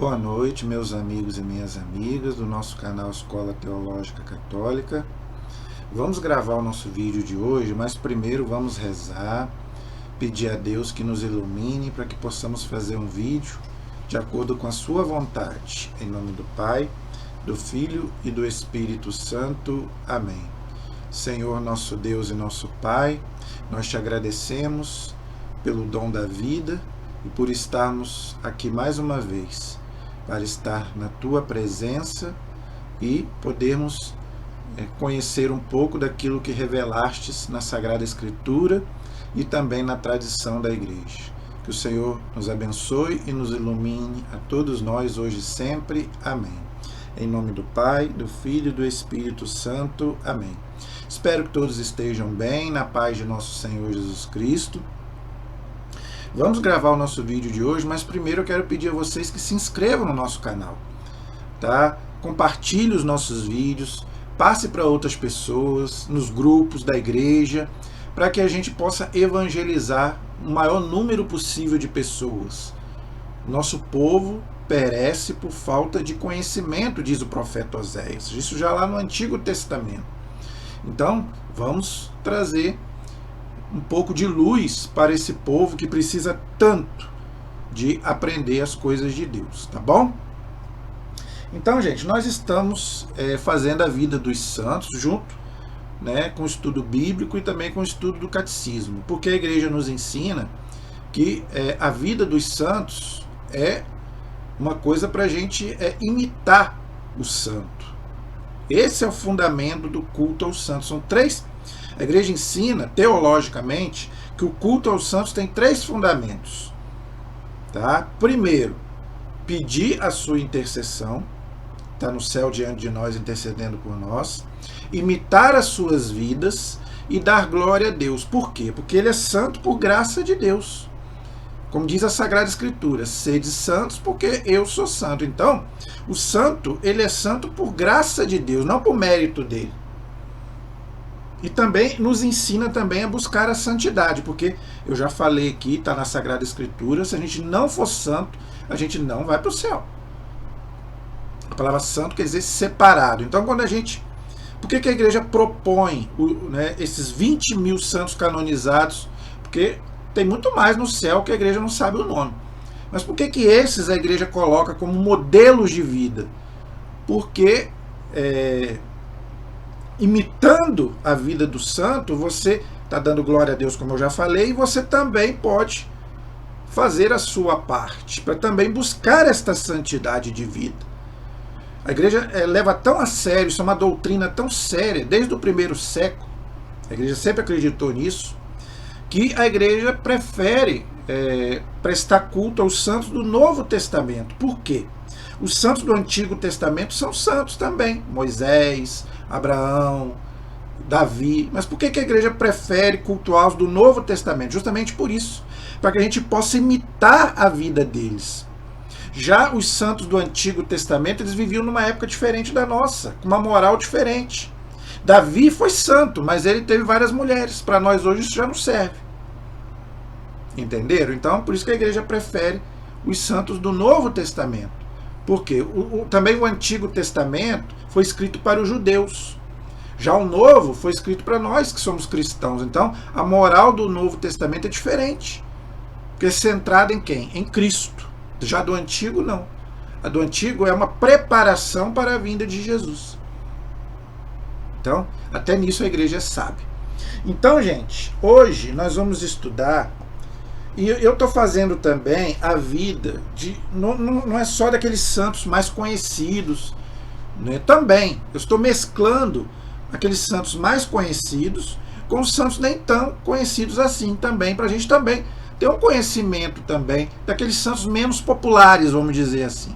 boa noite, meus amigos e minhas amigas do nosso canal Escola Teológica Católica. Vamos gravar o nosso vídeo de hoje, mas primeiro vamos rezar, pedir a Deus que nos ilumine para que possamos fazer um vídeo de acordo com a sua vontade. Em nome do Pai, do Filho e do Espírito Santo. Amém. Senhor, nosso Deus e nosso Pai, nós te agradecemos pelo dom da vida e por estarmos aqui mais uma vez, para estar na tua presença e podermos conhecer um pouco daquilo que revelastes na Sagrada Escritura e também na tradição da Igreja. Que o Senhor nos abençoe e nos ilumine a todos nós hoje e sempre. Amém. Em nome do Pai, do Filho e do Espírito Santo. Amém. Espero que todos estejam bem, na paz de nosso Senhor Jesus Cristo. Vamos gravar o nosso vídeo de hoje, mas primeiro eu quero pedir a vocês que se inscrevam no nosso canal, tá? Compartilhe os nossos vídeos, passe para outras pessoas, nos grupos da igreja, para que a gente possa evangelizar o maior número possível de pessoas. Nosso povo perece por falta de conhecimento, diz o profeta Oséias. Isso já lá no Antigo Testamento. Então, vamos trazer um pouco de luz para esse povo que precisa tanto de aprender as coisas de Deus, tá bom? Então, gente, nós estamos fazendo a vida dos santos junto, né, com o estudo bíblico e também com o estudo do catecismo, porque a igreja nos ensina que a vida dos santos é uma coisa para a gente imitar o santo. Esse é o fundamento do culto aos santos. São três. A igreja ensina, teologicamente, que o culto aos santos tem três fundamentos. Tá? Primeiro, pedir a sua intercessão, está no céu diante de nós, intercedendo por nós. Imitar as suas vidas e dar glória a Deus. Por quê? Porque ele é santo por graça de Deus. Como diz a Sagrada Escritura, sede santos porque eu sou santo. Então, o santo, ele é santo por graça de Deus, não por mérito dele. E também nos ensina também a buscar a santidade, porque eu já falei aqui, está na Sagrada Escritura, se a gente não for santo, a gente não vai para o céu. A palavra santo quer dizer separado. Então, quando a gente... Por que a igreja propõe esses 20 mil santos canonizados? Porque tem muito mais no céu que a igreja não sabe o nome. Mas por que esses a igreja coloca como modelos de vida? Porque... imitando a vida do santo, você está dando glória a Deus, como eu já falei, e você também pode fazer a sua parte, para também buscar esta santidade de vida. A igreja leva tão a sério, isso é uma doutrina tão séria, desde o primeiro século, a igreja sempre acreditou nisso, que a igreja prefere prestar culto aos santos do Novo Testamento. Por quê? Os santos do Antigo Testamento são santos também, Moisés, Abraão, Davi. Mas por que a igreja prefere cultuar os do Novo Testamento? Justamente por isso, para que a gente possa imitar a vida deles. Já os santos do Antigo Testamento, eles viviam numa época diferente da nossa, com uma moral diferente. Davi foi santo, mas ele teve várias mulheres. Para nós hoje isso já não serve. Entenderam? Então, por isso que a igreja prefere os santos do Novo Testamento. Porque também o Antigo Testamento foi escrito para os judeus. Já o Novo foi escrito para nós que somos cristãos. Então, a moral do Novo Testamento é diferente. Porque é centrada em quem? Em Cristo. Já do Antigo, não. A do Antigo é uma preparação para a vinda de Jesus. Então, até nisso a igreja sabe. Então, gente, hoje nós vamos estudar... E eu estou fazendo também a vida de... Não é só daqueles santos mais conhecidos, né? Também, eu estou mesclando aqueles santos mais conhecidos com os santos nem tão conhecidos assim também, para a gente também ter um conhecimento também daqueles santos menos populares, vamos dizer assim.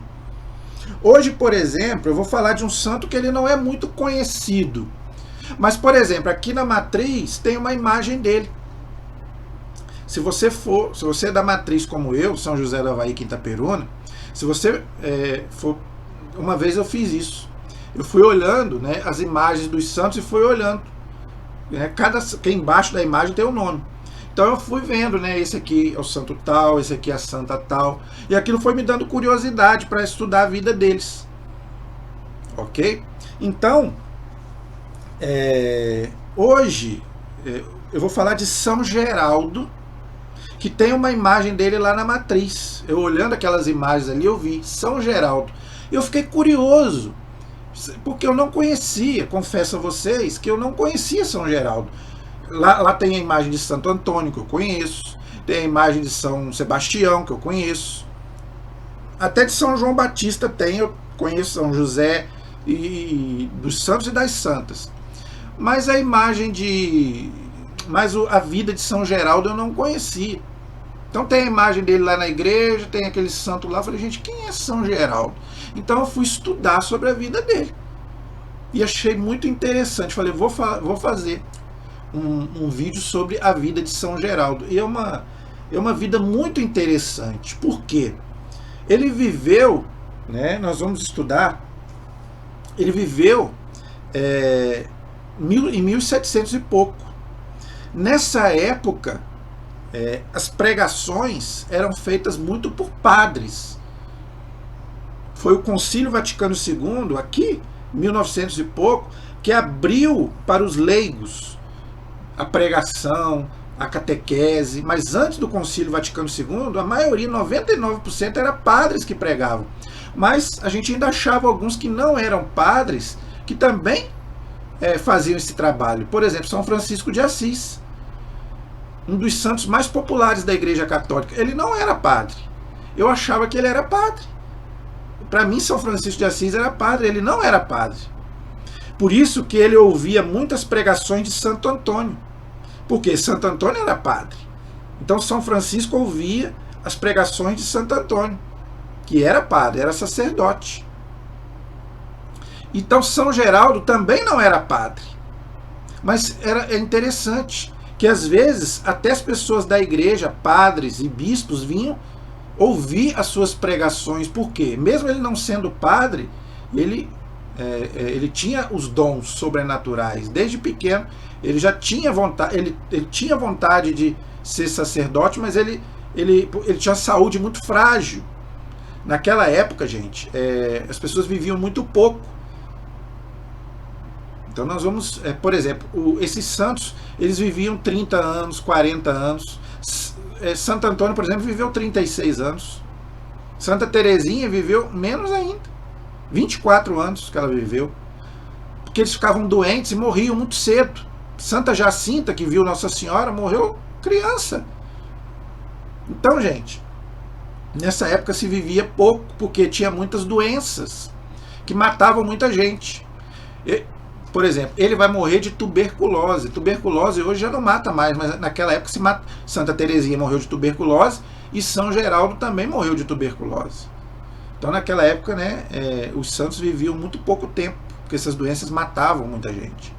Hoje, por exemplo, eu vou falar de um santo que ele não é muito conhecido. Mas, por exemplo, aqui na matriz tem uma imagem dele. Se você é da matriz como eu, São José do Havaí, Quinta-Peruna, se você for... Uma vez eu fiz isso. Eu fui olhando, né, as imagens dos santos e fui olhando. Que embaixo da imagem tem o nome. Então eu fui vendo, né? Esse aqui é o santo tal, esse aqui é a santa tal. E aquilo foi me dando curiosidade para estudar a vida deles. Ok? Então, hoje eu vou falar de São Geraldo, que tem uma imagem dele lá na matriz. Eu olhando aquelas imagens ali, eu vi São Geraldo. Eu fiquei curioso, porque eu não conhecia, confesso a vocês, que eu não conhecia São Geraldo. Lá tem a imagem de Santo Antônio, que eu conheço, tem a imagem de São Sebastião, que eu conheço, até de São João Batista tem, eu conheço São José, e dos santos e das santas. Mas a imagem mas a vida de São Geraldo eu não conhecia. Então tem a imagem dele lá na igreja, tem aquele santo lá. Eu falei, gente, quem é São Geraldo? Então eu fui estudar sobre a vida dele. E achei muito interessante. Falei, vou fazer um vídeo sobre a vida de São Geraldo. E é uma vida muito interessante. Por quê? Ele viveu, né, nós vamos estudar, ele viveu em 1700 e pouco. Nessa época, as pregações eram feitas muito por padres. Foi o Concílio Vaticano II, aqui, 1900 e pouco, que abriu para os leigos a pregação, a catequese. Mas antes do Concílio Vaticano II, a maioria, 99%, era padres que pregavam. Mas a gente ainda achava alguns que não eram padres, que também faziam esse trabalho. Por exemplo, São Francisco de Assis, um dos santos mais populares da Igreja Católica. Ele não era padre. Eu achava que ele era padre. Para mim, São Francisco de Assis era padre. Ele não era padre. Por isso que ele ouvia muitas pregações de Santo Antônio. Porque Santo Antônio era padre. Então São Francisco ouvia as pregações de Santo Antônio, que era padre, era sacerdote. Então São Geraldo também não era padre. Mas é interessante que às vezes até as pessoas da igreja, padres e bispos, vinham ouvir as suas pregações. Por quê? Mesmo ele não sendo padre, ele tinha os dons sobrenaturais. Desde pequeno ele já tinha vontade, ele tinha vontade de ser sacerdote, mas ele tinha saúde muito frágil. Naquela época, gente, as pessoas viviam muito pouco. Então nós vamos, por exemplo, esses santos, eles viviam 30 anos, 40 anos. Santo Antônio, por exemplo, viveu 36 anos. Santa Teresinha viveu menos ainda, 24 anos que ela viveu. Porque eles ficavam doentes e morriam muito cedo. Santa Jacinta, que viu Nossa Senhora, morreu criança. Então, gente, nessa época se vivia pouco, porque tinha muitas doenças que matavam muita gente. Por exemplo, ele vai morrer de tuberculose. Tuberculose hoje já não mata mais, mas naquela época se mata. Santa Teresinha morreu de tuberculose e São Geraldo também morreu de tuberculose. Então naquela época, né, os santos viviam muito pouco tempo, porque essas doenças matavam muita gente.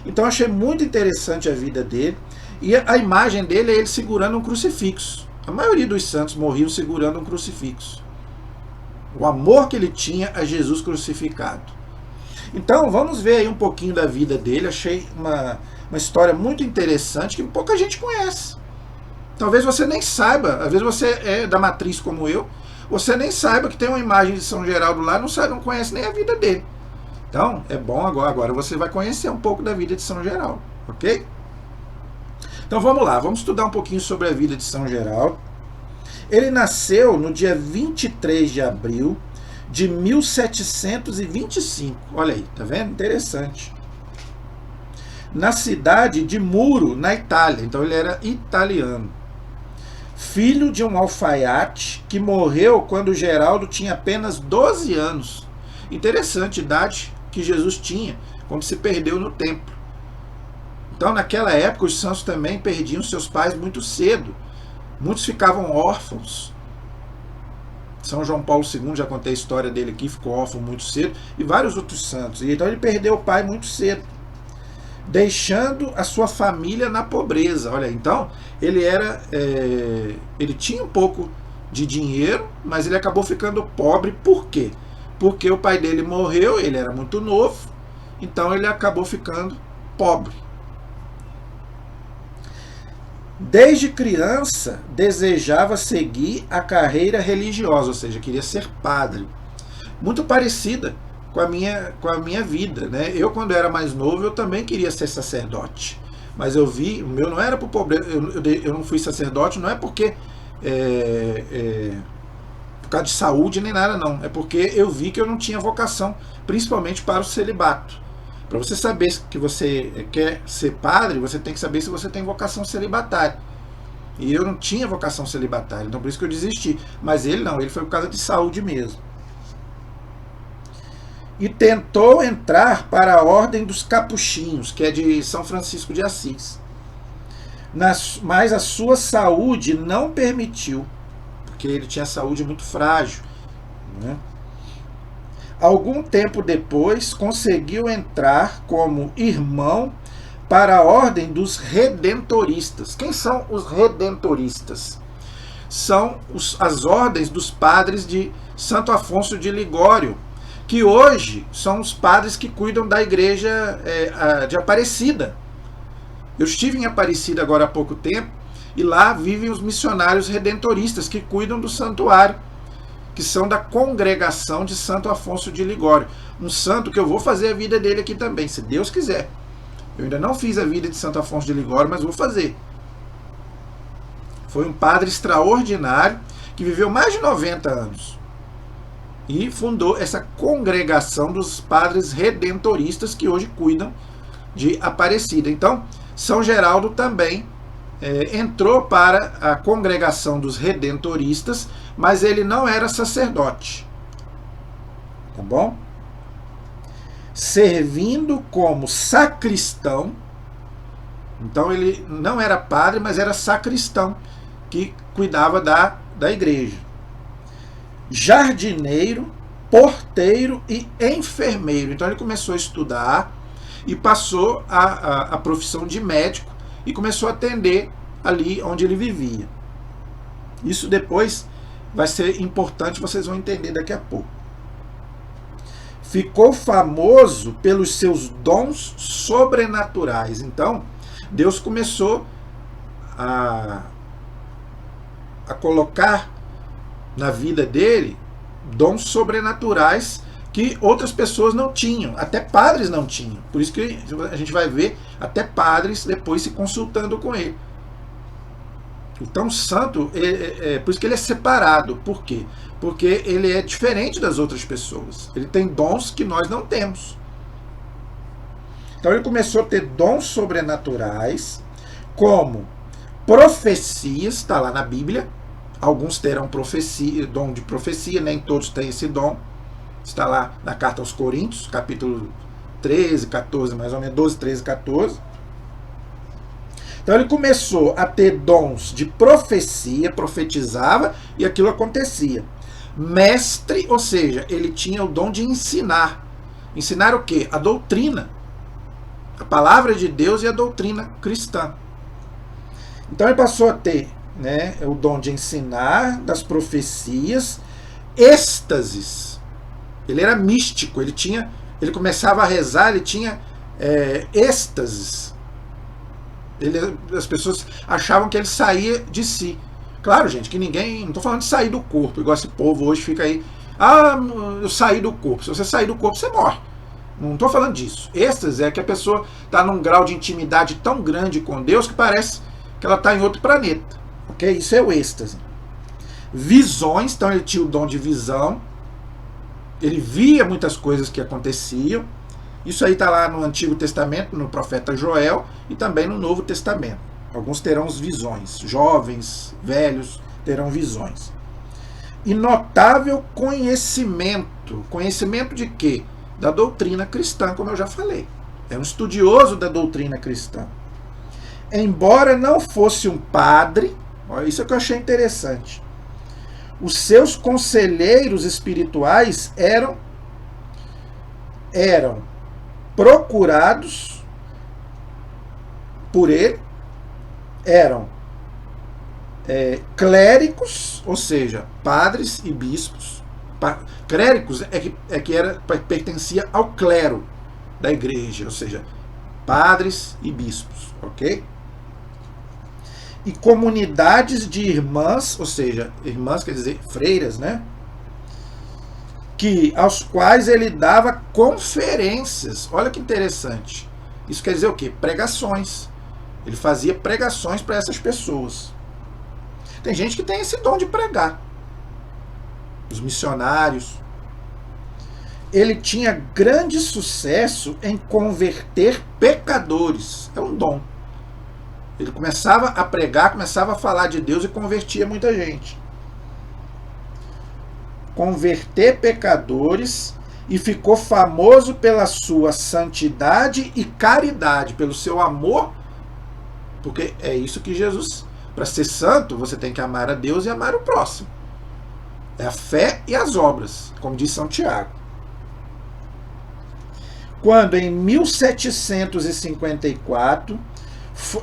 Então achei muito interessante a vida dele. E a imagem dele é ele segurando um crucifixo. A maioria dos santos morriam segurando um crucifixo. O amor que ele tinha a Jesus crucificado. Então vamos ver aí um pouquinho da vida dele. Achei uma história muito interessante que pouca gente conhece. Talvez você nem saiba, às vezes você é da matriz como eu, você nem saiba que tem uma imagem de São Geraldo lá, não conhece nem a vida dele. Então é bom agora você vai conhecer um pouco da vida de São Geraldo, ok? Então vamos lá, vamos estudar um pouquinho sobre a vida de São Geraldo. Ele nasceu no dia 23 de abril de 1725. Olha aí, tá vendo? Interessante. Na cidade de Muro, na Itália. Então ele era italiano. Filho de um alfaiate que morreu quando Geraldo tinha apenas 12 anos. Interessante a idade que Jesus tinha quando se perdeu no templo. Então naquela época os santos também perdiam seus pais muito cedo. Muitos ficavam órfãos. São João Paulo II, já contei a história dele aqui, ficou órfão muito cedo, e vários outros santos. E então ele perdeu o pai muito cedo, deixando a sua família na pobreza. Olha, então ele ele tinha um pouco de dinheiro, mas ele acabou ficando pobre. Por quê? Porque o pai dele morreu, ele era muito novo, então ele acabou ficando pobre. Desde criança, desejava seguir a carreira religiosa, ou seja, queria ser padre. Muito parecida com a minha vida, né? Eu, quando era mais novo, eu também queria ser sacerdote. Mas eu vi, o meu não era por problema, eu não fui sacerdote, não é porque por causa de saúde nem nada, não. É porque eu vi que eu não tinha vocação, principalmente para o celibato. Para você saber que você quer ser padre, você tem que saber se você tem vocação celibatária. E eu não tinha vocação celibatária, então por isso que eu desisti. Mas ele não, ele foi por causa de saúde mesmo. E tentou entrar para a Ordem dos Capuchinhos, que é de São Francisco de Assis. Mas a sua saúde não permitiu, porque ele tinha saúde muito frágil, né? Algum tempo depois, conseguiu entrar como irmão para a Ordem dos Redentoristas. Quem são os Redentoristas? São as ordens dos padres de Santo Afonso de Ligório, que hoje são os padres que cuidam da igreja de Aparecida. Eu estive em Aparecida agora há pouco tempo, e lá vivem os missionários redentoristas que cuidam do santuário, que são da congregação de Santo Afonso de Ligório. Um santo que eu vou fazer a vida dele aqui também, se Deus quiser. Eu ainda não fiz a vida de Santo Afonso de Ligório, mas vou fazer. Foi um padre extraordinário que viveu mais de 90 anos e fundou essa congregação dos padres redentoristas que hoje cuidam de Aparecida. Então, São Geraldo também entrou para a congregação dos redentoristas, mas ele não era sacerdote. Tá bom? Servindo como sacristão. Então ele não era padre, mas era sacristão, que cuidava da igreja. Jardineiro, porteiro e enfermeiro. Então ele começou a estudar e passou a profissão de médico e começou a atender ali onde ele vivia. Isso depois vai ser importante, vocês vão entender daqui a pouco. Ficou famoso pelos seus dons sobrenaturais. Então, Deus começou a colocar na vida dele dons sobrenaturais que outras pessoas não tinham, até padres não tinham. Por isso que a gente vai ver até padres depois se consultando com ele. Então o santo, por isso que ele é separado. Por quê? Porque ele é diferente das outras pessoas. Ele tem dons que nós não temos. Então ele começou a ter dons sobrenaturais, como profecias, está lá na Bíblia. Alguns terão profecia, dom de profecia, nem todos têm esse dom. Está lá na carta aos Coríntios, capítulo 13, 14, mais ou menos, 12, 13, 14. Então ele começou a ter dons de profecia, profetizava e aquilo acontecia. Mestre, ou seja, ele tinha o dom de ensinar. Ensinar o quê? A doutrina. A palavra de Deus e a doutrina cristã. Então ele passou a ter, né, o dom de ensinar, das profecias, êxtases. Ele era místico, ele começava a rezar, ele tinha êxtases. As pessoas achavam que ele saía de si. Claro, gente, que ninguém... Não estou falando de sair do corpo, igual esse povo hoje fica aí. Ah, eu saí do corpo. Se você sair do corpo, você morre. Não estou falando disso. Êxtase é que a pessoa está num grau de intimidade tão grande com Deus que parece que ela está em outro planeta. Ok? Isso é o êxtase. Visões, então ele tinha o dom de visão. Ele via muitas coisas que aconteciam. Isso aí está lá no Antigo Testamento, no profeta Joel, e também no Novo Testamento. Alguns terão visões, jovens, velhos terão visões. E notável conhecimento. Conhecimento de quê? Da doutrina cristã, como eu já falei. É um estudioso da doutrina cristã. Embora não fosse um padre, olha, isso é que eu achei interessante. Os seus conselheiros espirituais eram procurados por ele, eram clérigos, ou seja, padres e bispos. Clérigos pertencia ao clero da igreja, ou seja, padres e bispos, ok? e comunidades de irmãs, ou seja, irmãs quer dizer freiras, né? Aos quais ele dava conferências. Olha que interessante. Isso quer dizer o quê? Pregações. Ele fazia pregações para essas pessoas. Tem gente que tem esse dom de pregar. Os missionários. Ele tinha grande sucesso em converter pecadores. É um dom. Ele começava a pregar, começava a falar de Deus e convertia muita gente. Converter pecadores, e ficou famoso pela sua santidade e caridade, pelo seu amor, porque é isso que Jesus, para ser santo, você tem que amar a Deus e amar o próximo. É a fé e as obras, como diz São Tiago. Quando em 1754,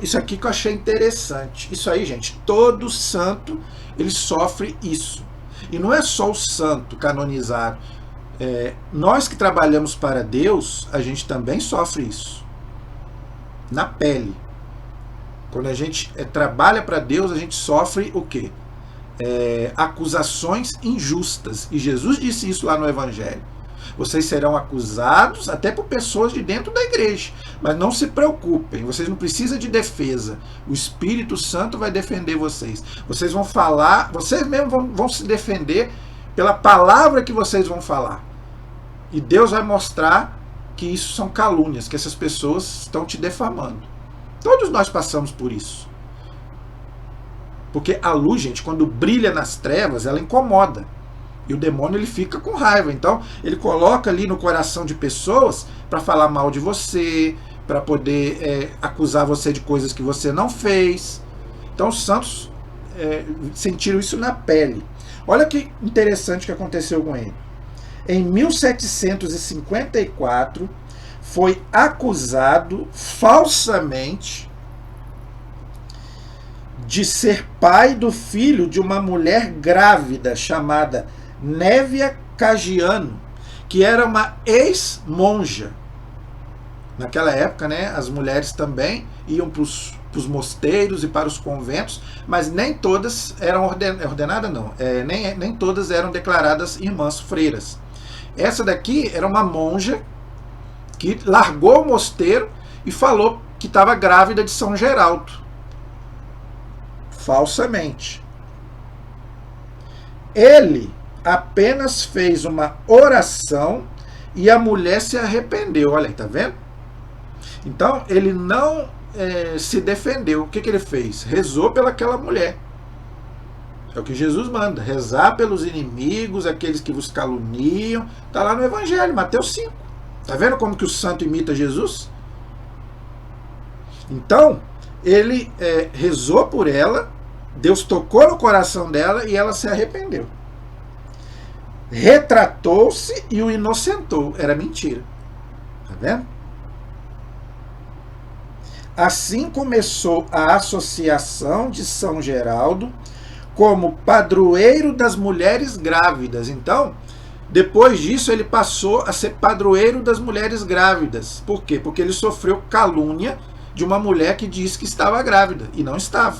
isso aqui que eu achei interessante, isso aí, gente, todo santo ele sofre isso. E não é só o santo canonizado. Nós que trabalhamos para Deus, a gente também sofre isso. Na pele. Quando a gente trabalha para Deus, a gente sofre o quê? Acusações injustas. E Jesus disse isso lá no Evangelho. Vocês serão acusados até por pessoas de dentro da igreja. Mas não se preocupem, vocês não precisam de defesa. O Espírito Santo vai defender vocês. Vocês vão falar, vocês mesmos vão se defender pela palavra que vocês vão falar. E Deus vai mostrar que isso são calúnias, que essas pessoas estão te defamando. Todos nós passamos por isso. Porque a luz, gente, quando brilha nas trevas, ela incomoda. E o demônio ele fica com raiva. Então, ele coloca ali no coração de pessoas para falar mal de você, para poder acusar você de coisas que você não fez. Então, os santos sentiram isso na pele. Olha que interessante que aconteceu com ele. Em 1754, foi acusado falsamente de ser pai do filho de uma mulher grávida chamada Névia Cagiano, que era uma ex-monja. Naquela época, né, as mulheres também iam para os mosteiros e para os conventos, mas nem todas eram ordenadas, não. Nem todas eram declaradas irmãs freiras. Essa daqui era uma monja que largou o mosteiro e falou que estava grávida de São Geraldo. Falsamente. Ele apenas fez uma oração e a mulher se arrependeu. Olha aí, tá vendo? Então, ele não se defendeu. O que ele fez? Rezou pelaquela mulher. É o que Jesus manda. Rezar pelos inimigos, aqueles que vos caluniam. Está lá no Evangelho, Mateus 5. Tá vendo como que o santo imita Jesus? Então, ele rezou por ela, Deus tocou no coração dela e ela se arrependeu. Retratou-se e o inocentou. Era mentira. Tá vendo? Assim começou a associação de São Geraldo como padroeiro das mulheres grávidas. Então, depois disso, ele passou a ser padroeiro das mulheres grávidas. Por quê? Porque ele sofreu calúnia de uma mulher que disse que estava grávida e não estava.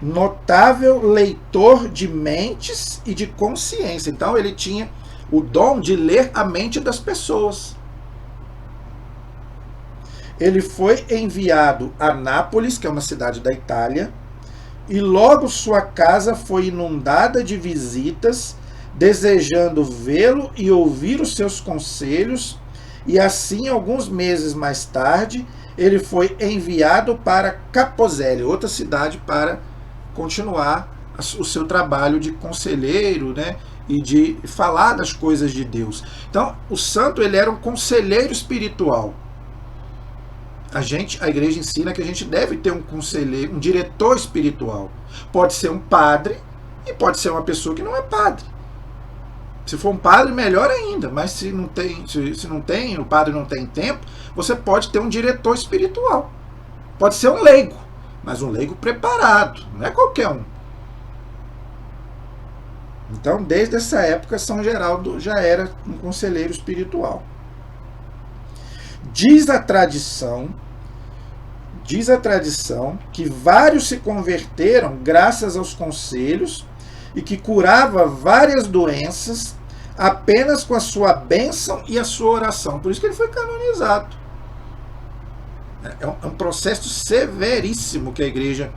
Notável leitor de mentes e de consciência. Então, ele tinha o dom de ler a mente das pessoas. Ele foi enviado a Nápoles, que é uma cidade da Itália, e logo sua casa foi inundada de visitas, desejando vê-lo e ouvir os seus conselhos, e assim, alguns meses mais tarde, ele foi enviado para Capozelli, outra cidade, para continuar o seu trabalho de conselheiro, né, e de falar das coisas de Deus. Então, o santo ele era um conselheiro espiritual. A igreja ensina que a gente deve ter um conselheiro, um diretor espiritual. Pode ser um padre e pode ser uma pessoa que não é padre. Se for um padre, melhor ainda. Mas se não tem, o padre não tem tempo, você pode ter um diretor espiritual. Pode ser um leigo, mas um leigo preparado, não é qualquer um. Então, desde essa época, São Geraldo já era um conselheiro espiritual. Diz a tradição Diz a tradição que vários se converteram graças aos conselhos e que curava várias doenças apenas com a sua bênção e a sua oração. Por isso que ele foi canonizado. É um processo severíssimo que a igreja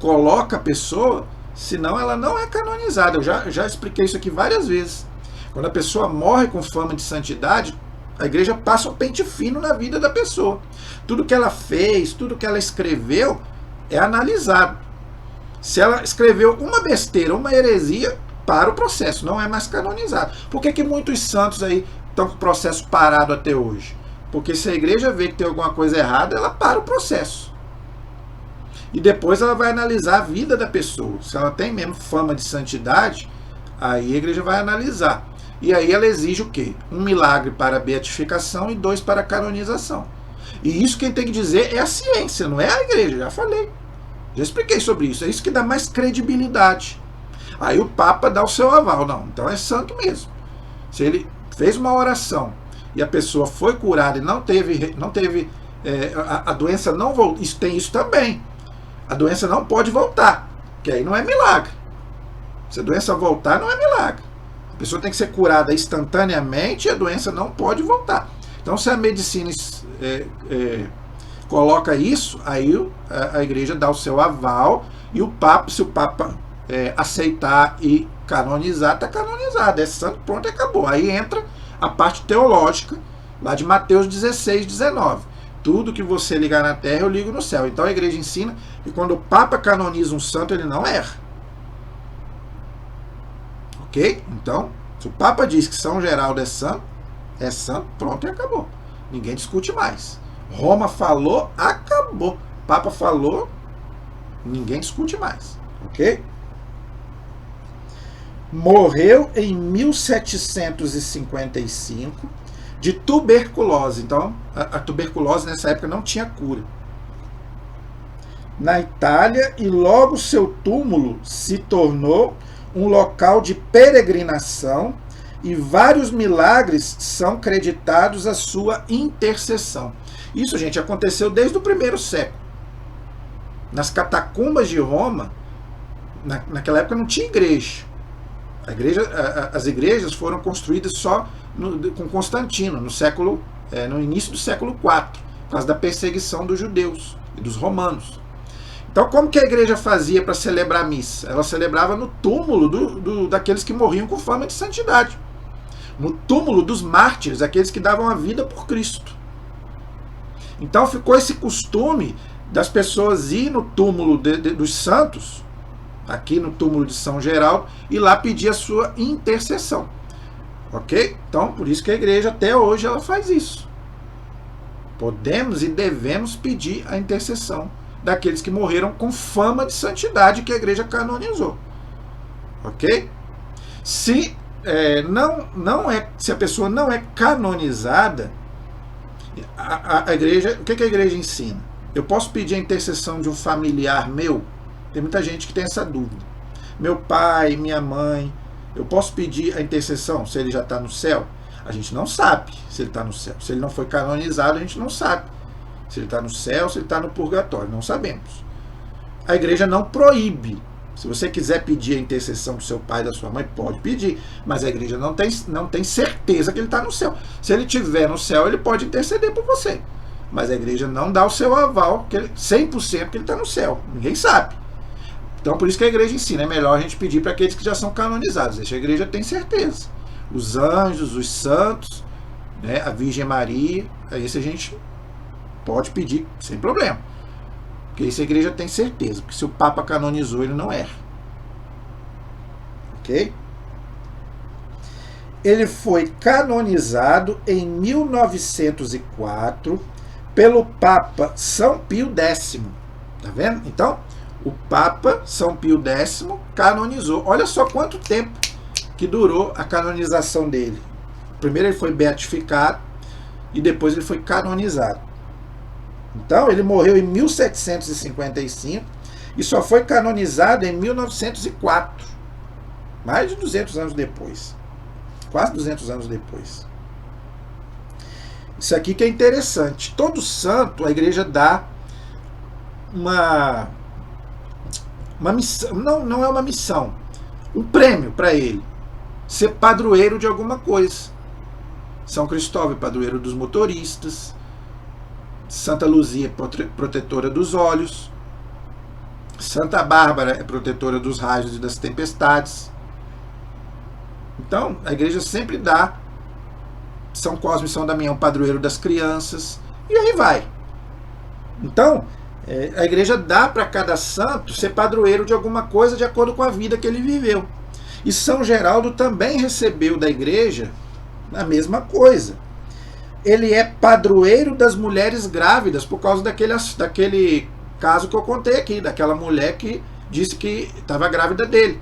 coloca a pessoa, senão ela não é canonizada. Eu já expliquei isso aqui várias vezes. Quando a pessoa morre com fama de santidade, a igreja passa um pente fino na vida da pessoa. Tudo que ela fez, tudo que ela escreveu é analisado. Se ela escreveu uma besteira, uma heresia, para o processo, não é mais canonizado. Por que muitos santos aí estão com o processo parado até hoje? Porque se a igreja vê que tem alguma coisa errada, ela para o processo. E depois ela vai analisar a vida da pessoa. Se ela tem mesmo fama de santidade, aí a igreja vai analisar. E aí ela exige o quê? 1 milagre para a beatificação e 2 para a canonização. E isso quem tem que dizer é a ciência, não é a igreja, já falei. Já expliquei sobre isso. É isso que dá mais credibilidade. Aí o Papa dá o seu aval. Não, então é santo mesmo. Se ele fez uma oração e a pessoa foi curada e não teve a doença não voltou, isso tem isso também. A doença não pode voltar, que aí não é milagre. Se a doença voltar, não é milagre. A pessoa tem que ser curada instantaneamente e a doença não pode voltar. Então, se a medicina coloca isso, aí a igreja dá o seu aval e o Papa, se o Papa aceitar e canonizar, está canonizado. É santo, pronto, acabou. Aí entra a parte teológica, lá de Mateus 16, 19. Tudo que você ligar na terra, eu ligo no céu. Então a igreja ensina que quando o Papa canoniza um santo, ele não erra. Ok? Então, se o Papa diz que São Geraldo é santo, pronto e acabou. Ninguém discute mais. Roma falou, acabou. Papa falou, ninguém discute mais. Ok? Morreu em 1755 de tuberculose. Então, a tuberculose nessa época não tinha cura. Na Itália, e logo seu túmulo se tornou um local de peregrinação e vários milagres são creditados à sua intercessão. Isso, gente, aconteceu desde o primeiro século. Nas catacumbas de Roma, naquela época não tinha igreja. As igrejas foram construídas só com Constantino, no início do século IV, por causa da perseguição dos judeus e dos romanos. Então, como que a igreja fazia para celebrar a missa? Ela celebrava no túmulo daqueles que morriam com fama de santidade. No túmulo dos mártires, aqueles que davam a vida por Cristo. Então ficou esse costume das pessoas ir no túmulo dos santos, aqui no túmulo de São Geraldo, e lá pedir a sua intercessão. Ok? Então, por isso que a igreja até hoje ela faz isso. Podemos e devemos pedir a intercessão daqueles que morreram com fama de santidade que a igreja canonizou. Ok? Se a pessoa não é canonizada, a igreja, o que a igreja ensina? Eu posso pedir a intercessão de um familiar meu? Tem muita gente que tem essa dúvida. Meu pai, minha mãe, eu posso pedir a intercessão se ele já está no céu? A gente não sabe se ele está no céu. Se ele não foi canonizado, a gente não sabe. Se ele está no céu, se ele está no purgatório, não sabemos. A igreja não proíbe. Se você quiser pedir a intercessão do seu pai e da sua mãe, pode pedir. Mas a igreja não tem certeza que ele está no céu. Se ele estiver no céu, ele pode interceder por você. Mas a igreja não dá o seu aval, 100% que ele está no céu. Ninguém sabe. Então, por isso que a igreja ensina. É melhor a gente pedir para aqueles que já são canonizados. Deixa a igreja tem certeza. Os anjos, os santos, né, a Virgem Maria, esse a gente pode pedir sem problema. Porque isso a igreja tem certeza. Porque se o Papa canonizou, ele não erra. Ok? Ele foi canonizado em 1904 pelo Papa São Pio X. Tá vendo? Então, o Papa São Pio X canonizou. Olha só quanto tempo que durou a canonização dele. Primeiro ele foi beatificado e depois ele foi canonizado. Então, ele morreu em 1755 e só foi canonizado em 1904. Mais de 200 anos depois. Quase 200 anos depois. Isso aqui que é interessante. Todo santo, a igreja dá uma missão, não é uma missão, um prêmio para ele, ser padroeiro de alguma coisa. São Cristóvão, padroeiro dos motoristas. Santa Luzia, protetora dos olhos. Santa Bárbara é protetora dos raios e das tempestades. Então, a igreja sempre dá. São Cosme e São Damião, padroeiro das crianças. E aí vai. Então, a igreja dá para cada santo ser padroeiro de alguma coisa de acordo com a vida que ele viveu. E São Geraldo também recebeu da igreja a mesma coisa. Ele é padroeiro das mulheres grávidas por causa daquele caso que eu contei aqui, daquela mulher que disse que estava grávida dele.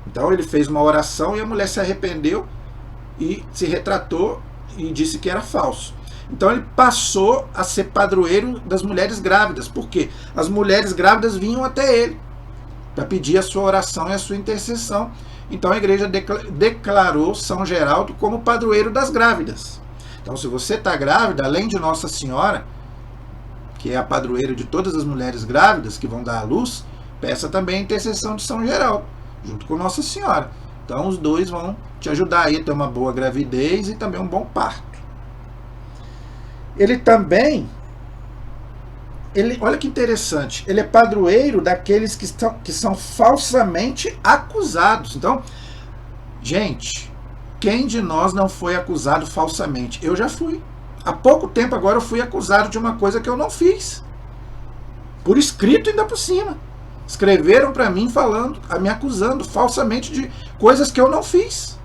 Então ele fez uma oração e a mulher se arrependeu e se retratou e disse que era falso. Então ele passou a ser padroeiro das mulheres grávidas. Por quê? As mulheres grávidas vinham até ele para pedir a sua oração e a sua intercessão. Então a igreja declarou São Geraldo como padroeiro das grávidas. Então, se você está grávida, além de Nossa Senhora, que é a padroeira de todas as mulheres grávidas que vão dar à luz, peça também a intercessão de São Geraldo, junto com Nossa Senhora. Então, os dois vão te ajudar aí a ter uma boa gravidez e também um bom parto. Ele também, olha que interessante, ele é padroeiro daqueles que são falsamente acusados. Então, gente, quem de nós não foi acusado falsamente? Eu já fui. Há pouco tempo agora eu fui acusado de uma coisa que eu não fiz. Por escrito ainda por cima. Escreveram para mim falando, me acusando falsamente de coisas que eu não fiz.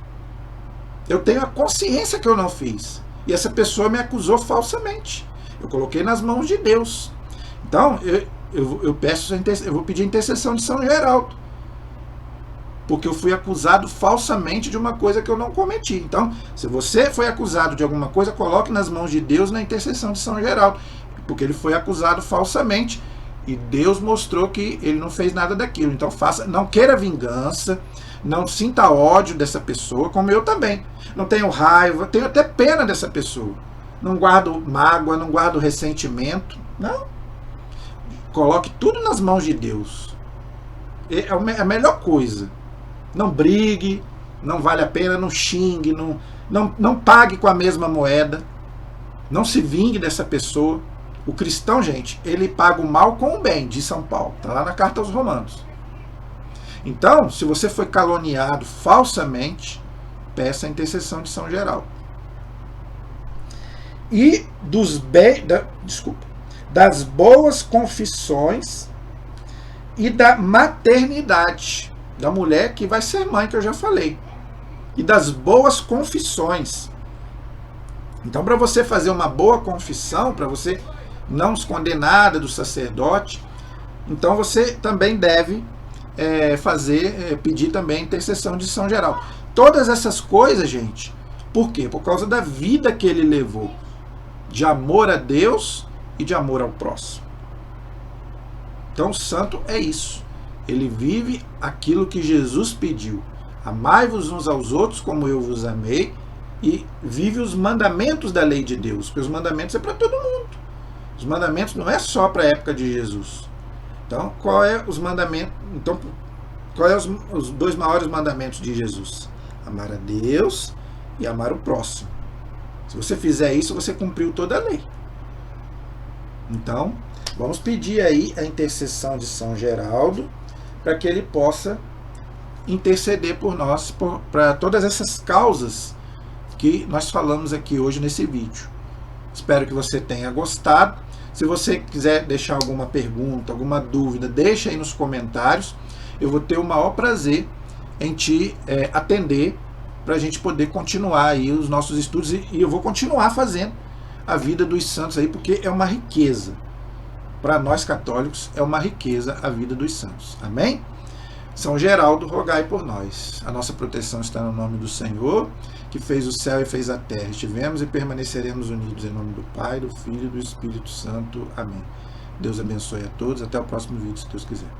Eu tenho a consciência que eu não fiz. E essa pessoa me acusou falsamente. Eu coloquei nas mãos de Deus. Então, eu vou pedir a intercessão de São Geraldo. Porque eu fui acusado falsamente de uma coisa que eu não cometi. Então, se você foi acusado de alguma coisa, coloque nas mãos de Deus na intercessão de São Geraldo. Porque ele foi acusado falsamente e Deus mostrou que ele não fez nada daquilo. Então, não queira vingança, não sinta ódio dessa pessoa, como eu também. Não tenho raiva, tenho até pena dessa pessoa. Não guardo mágoa, não guardo ressentimento. Não. Coloque tudo nas mãos de Deus. É a melhor coisa. Não brigue, não vale a pena, não xingue, não pague com a mesma moeda, não se vingue dessa pessoa. O cristão, gente, ele paga o mal com o bem, diz São Paulo, está lá na carta aos Romanos. Então, se você foi caluniado falsamente, peça a intercessão de São Geraldo. E das boas confissões e da maternidade. Da mulher que vai ser mãe, que eu já falei. E das boas confissões. Então, para você fazer uma boa confissão, para você não esconder nada do sacerdote, então você também deve pedir também a intercessão de São Geraldo. Todas essas coisas, gente, por quê? Por causa da vida que ele levou, de amor a Deus e de amor ao próximo. Então, o santo é isso. Ele vive aquilo que Jesus pediu. Amai-vos uns aos outros como eu vos amei, e vive os mandamentos da lei de Deus, porque os mandamentos é para todo mundo. Os mandamentos não é só para a época de Jesus. Então, qual é os mandamentos? Então, qual é os dois maiores mandamentos de Jesus? Amar a Deus e amar o próximo. Se você fizer isso, você cumpriu toda a lei. Então, vamos pedir aí a intercessão de São Geraldo, para que ele possa interceder por nós, para todas essas causas que nós falamos aqui hoje nesse vídeo. Espero que você tenha gostado. Se você quiser deixar alguma pergunta, alguma dúvida, deixa aí nos comentários. Eu vou ter o maior prazer em te atender, para a gente poder continuar aí os nossos estudos, e eu vou continuar fazendo a vida dos santos aí, porque é uma riqueza. Para nós católicos é uma riqueza a vida dos santos. Amém? São Geraldo, rogai por nós. A nossa proteção está no nome do Senhor, que fez o céu e fez a terra. Estivemos e permaneceremos unidos em nome do Pai, do Filho e do Espírito Santo. Amém. Deus abençoe a todos. Até o próximo vídeo, se Deus quiser.